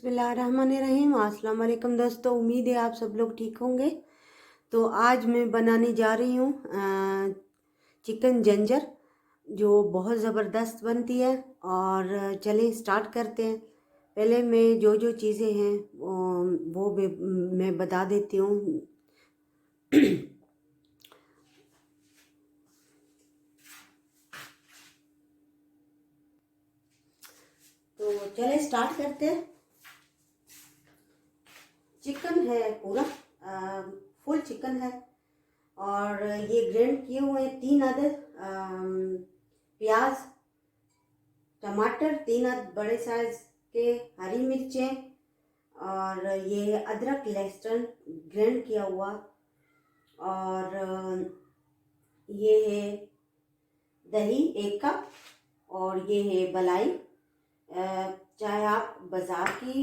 बिस्मिल्लाहिर्रहमानिर्रहीम। अस्सलाम वालेकुम दोस्तों, उम्मीद है आप सब लोग ठीक होंगे। तो आज मैं बनाने जा रही हूँ चिकन जिंजर, जो बहुत ज़बरदस्त बनती है। और चलिए स्टार्ट करते हैं। पहले मैं जो जो चीज़ें हैं वो मैं बता देती हूँ। तो चलिए स्टार्ट करते हैं। चिकन है पूरा, फुल चिकन है। और ये ग्राइंड किए हुए 3 अदद प्याज, टमाटर, 3 अदद बड़े साइज के हरी मिर्चें, और ये अदरक लहसुन ग्राइंड किया हुआ। और ये है दही 1 कप, और ये है मलाई। चाहे आप बाज़ार की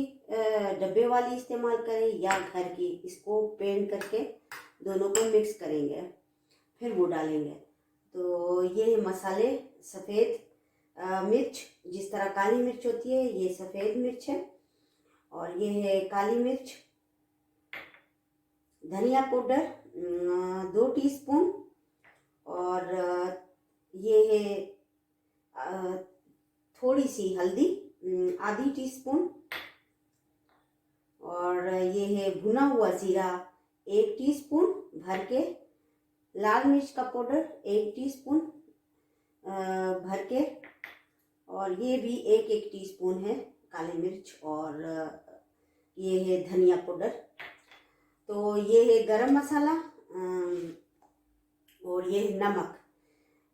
डब्बे वाली इस्तेमाल करें या घर की, इसको पेंड करके दोनों को मिक्स करेंगे, फिर वो डालेंगे। तो ये है मसाले। सफ़ेद मिर्च, जिस तरह काली मिर्च होती है, ये सफ़ेद मिर्च है। और ये है काली मिर्च। धनिया पाउडर 2 टीस्पून। और ये है थोड़ी सी हल्दी, आधी टीस्पून। और ये है भुना हुआ जीरा 1 टीस्पून भर के। लाल मिर्च का पाउडर 1 टीस्पून भर के। और ये भी 1 टीस्पून है काली मिर्च। और ये है धनिया पाउडर। तो ये है गरम मसाला। और ये है नमक,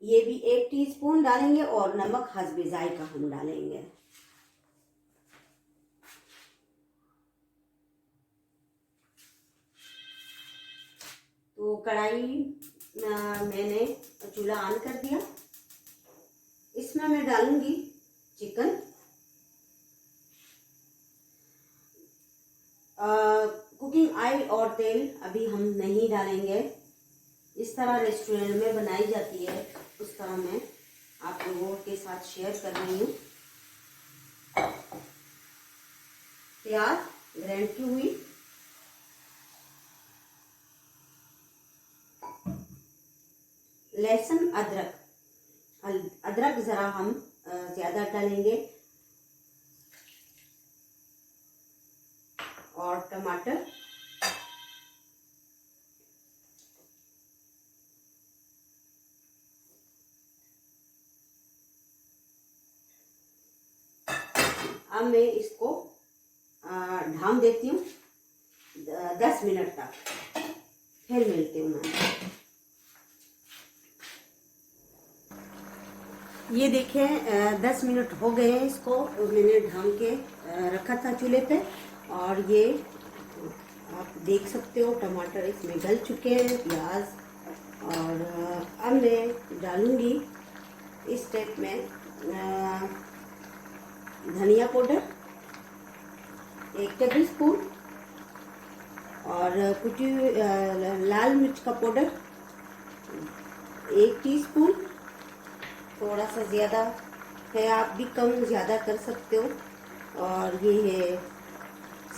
ये भी 1 टीस्पून डालेंगे। और नमक हस्बे जायका हम डालेंगे। तो कढ़ाई मैंने चूल्हा ऑन कर दिया। इसमें मैं डालूंगी चिकन। कुकिंग ऑयल और तेल अभी हम नहीं डालेंगे। इस तरह रेस्टोरेंट में बनाई जाती है, उस तरह मैं आप लोगों के साथ शेयर कर रही हूँ। प्याज ग्राइंड की हुई, लहसुन, अदरक ज़रा हम ज़्यादा डालेंगे। और टमाटर, अब मैं इसको ढाँप देती हूँ 10 मिनट तक, फिर मिलती हूँ मैं। ये देखें 10 मिनट हो गए हैं। इसको मैंने ढाँप के रखा था चूल्हे पे। और ये आप देख सकते हो टमाटर इसमें गल चुके हैं, प्याज। और अब मैं डालूंगी इस स्टेप में धनिया पाउडर 1 टेबल स्पून। और कुटी लाल मिर्च का पाउडर 1 टीस्पून। थोड़ा सा ज़्यादा है, आप भी कम ज़्यादा कर सकते हो। और ये है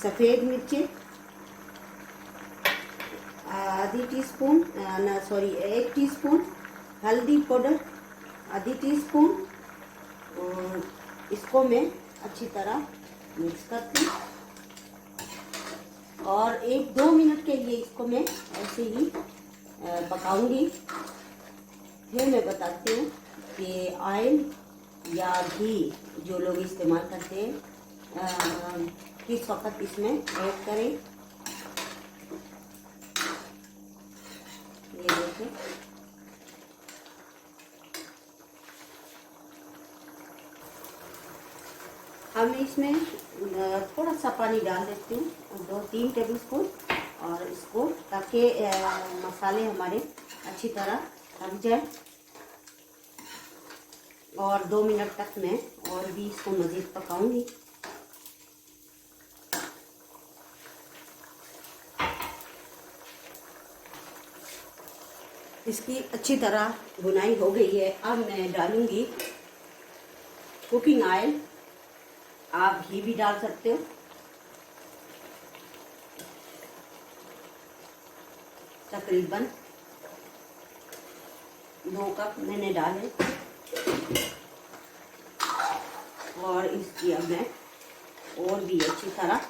सफ़ेद मिर्चें आधी टीस्पून, 1 टीस्पून। हल्दी पाउडर आधी टीस्पून। और इसको मैं अच्छी तरह मिक्स करती हूँ। और 1-2 मिनट के लिए इसको मैं ऐसे ही पकाऊंगी। फिर मैं बताती हूँ कि ऑयल या घी जो लोग इस्तेमाल करते हैं किस वक्त इसमें ऐड करें। ये देखें, अब मैं इसमें थोड़ा सा पानी डाल देती हूँ, 2-3 टेबल स्पून। और इसको, ताकि मसाले हमारे अच्छी तरह पक जाए। और 2 मिनट तक मैं और भी इसको मज़ीद पकाऊंगी। इसकी अच्छी तरह भुनाई हो गई है। अब मैं डालूंगी कुकिंग ऑयल। आप घी भी डाल सकते हो। तकरीबन 2 कप मैंने डाले और इसकी अब मैं और भी अच्छी तरह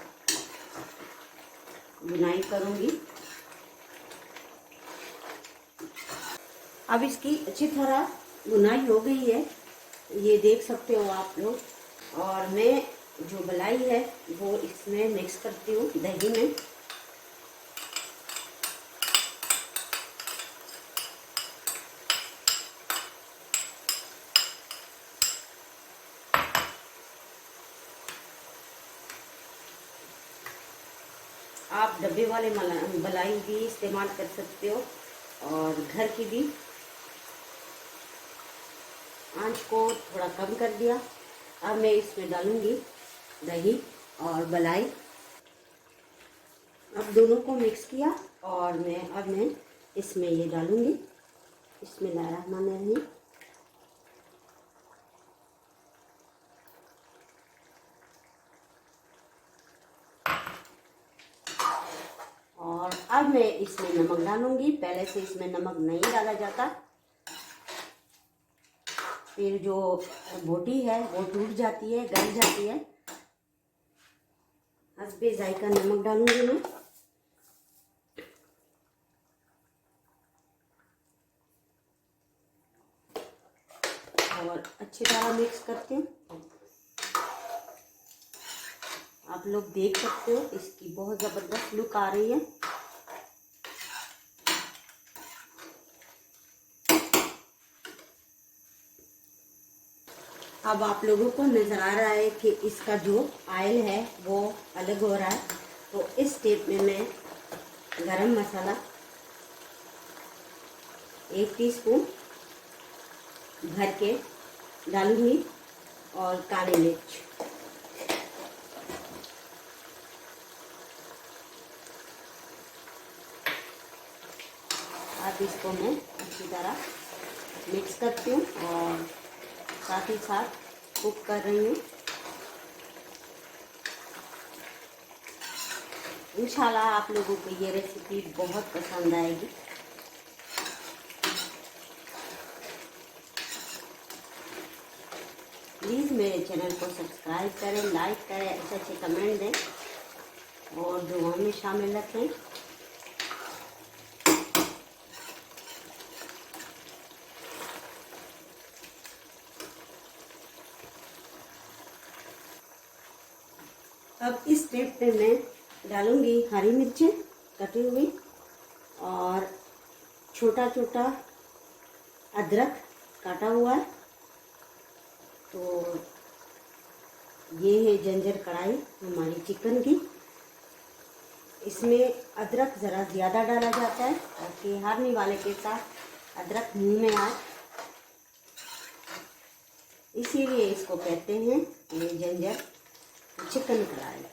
बुनाई करूंगी। अब इसकी अच्छी तरह बुनाई हो गई है, ये देख सकते हो आप लोग। और मैं जो मलाई है वो इसमें मिक्स करती हूँ दही में। आप डब्बे वाले मलाई भी इस्तेमाल कर सकते हो और घर की भी। आंच को थोड़ा कम कर दिया। अब मैं इसमें डालूंगी दही और मलाई। अब दोनों को मिक्स किया और मैं इसमें ये डालूंगी। बिस्मिल्लाहिर्रहमानिर्रहीम। और अब मैं इसमें नमक डालूंगी। पहले से इसमें नमक नहीं डाला जाता, फिर जो बोटी है वो टूट जाती है, गल जाती है। हस्बे जायका नमक डालूंगी मैं। और अच्छी तरह मिक्स करती हूँ। आप लोग देख सकते हो इसकी बहुत ज़बरदस्त लुक आ रही है। अब आप लोगों को नज़र आ रहा है कि इसका जो ऑयल है वो अलग हो रहा है। तो इस स्टेप में मैं गरम मसाला 1 टीस्पून भर के डालूंगी और काली मिर्च। अब इसको मैं अच्छी तरह मिक्स करती हूँ और साथ ही साथ कुक कर रही हूँ। इंशाल्लाह आप लोगों को ये रेसिपी बहुत पसंद आएगी। प्लीज़ मेरे चैनल को सब्सक्राइब करें, लाइक करें, अच्छे अच्छे कमेंट दें और दुआ में शामिल रखें। अब इस स्टेप पे मैं डालूंगी हरी मिर्चें कटी हुई और छोटा छोटा अदरक काटा हुआ है। तो ये है जंजर कढ़ाई हमारी चिकन की। इसमें अदरक ज़रा ज़्यादा डाला जाता है ताकि हारने वाले के साथ अदरक मुंह में आए, इसीलिए इसको कहते हैं ये जंजर चिकन कढ़ाई।